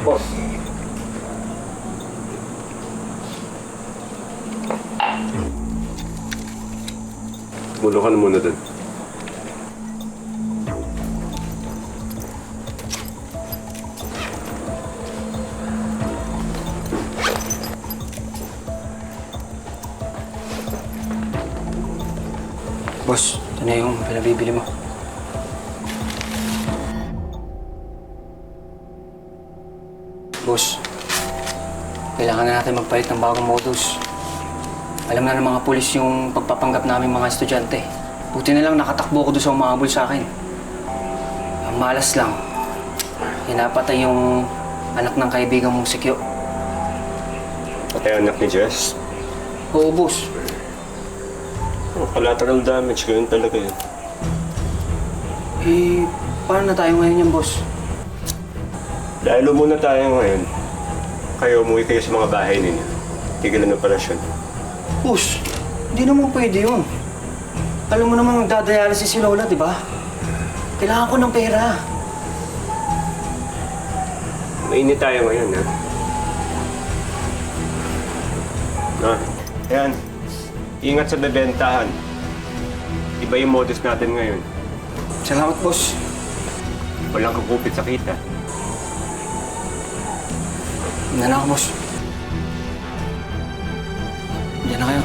Boss. Mulo ka na muna dun. Boss, ito na yung pinabibili mo. Boss, kailangan na natin magpalit ng bagong modus. Alam na ng mga pulis yung pagpapanggap namin mga estudyante. Buti na lang nakatakbo ko doon sa umahabol sa akin. Ang malas lang, hinapatay yung anak ng kaibigan mong si Kyo. Patay anak ni Jess. Oo, boss. Collateral damage, ganun talaga yun. Eh, paano na tayo ngayon yan, boss? Dahil muna tayo ngayon, kayo umuwi kayo sa mga bahay ninyo. Tigilan ng operasyon. Boss, hindi naman pwede yun. Alam mo naman magdadialysis si Lola, di ba? Kailangan ko ng pera. Mainit tayo ngayon, ha? Ayan. Ingat sa bebentahan. Iba yung modus natin ngayon. Salamat, boss. Walang kagupit sa kita. Hindi na ako, boss. Diyan na kayo.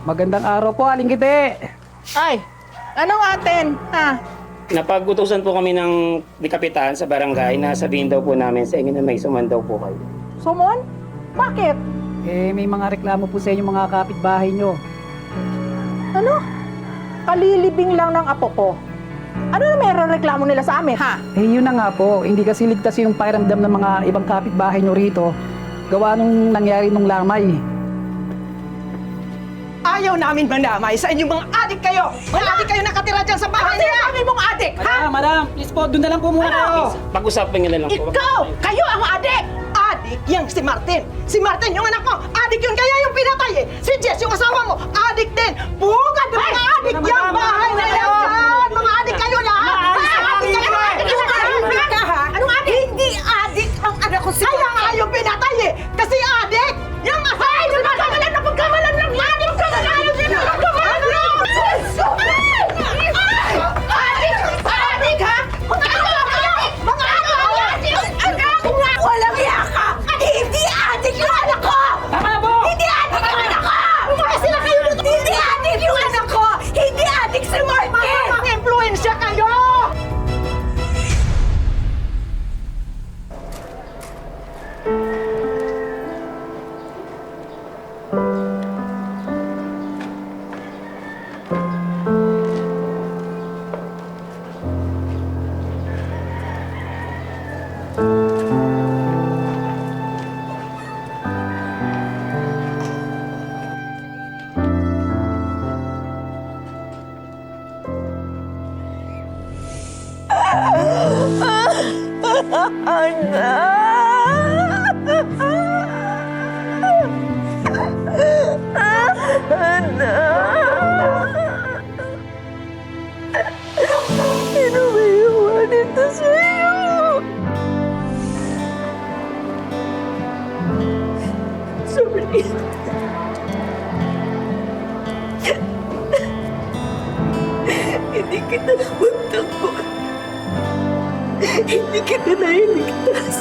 Magandang araw po, Aling Kite. Ay, anong atin, ha? Napag-utusan po kami ng kapitan sa barangay na sabihin daw po namin sa inyo na may suman daw po kayo. Sumon? Bakit? May mga reklamo po sa inyo mga kapitbahay nyo. Ano? Kalilibing lang ng apo ko. Ano na meron reklamo nila sa amin, ha? Yun na nga po, hindi kasi ligtas yung pakiramdam ng mga ibang kapitbahay nyo rito. Gawa nung nangyari nung lamay. Ayaw namin mandamay sa inyong mga adik kayo! Mga adik kayo nakatira dyan sa bahay nila! Ano sabi mong adik, ha? Madam, please po, doon na lang po muna kayo. Pag-usapan nyo na lang po. Ikaw! Kayo ang adik! Adik yang si Martin! Si Martin, yung anak mo! Adik yun kaya yung pinatay eh! Si Jess, yung asawa mo! Adik din! Bugad ng mga adik yung bahay na yan dyan! Mga adik kayo lahat! Adik kayo! Adik ka, ha? Anong adik? Hindi adik ang anak ko si Martin! Kaya nga yung pinatay eh! Kasi adik! Yung asawa! Ay! Napagkamalan! Napagkamalan lang yan! Napagkamalan! Napagkamalan! Adik! Adik, ha? Mga adik kayo! Mga adik! Walang iya ka! Hindi adik yung anak ko! Tama na po! Hindi adik yung anak ko! Umayos sila kayo dito! Hindi adik yung anak ko! Hindi adik si Martin! Mga-influensya kayo! Sino ba yung dito sa'yo? Sorry. Hindi kita napagtanggol. Hindi kita nailigtas.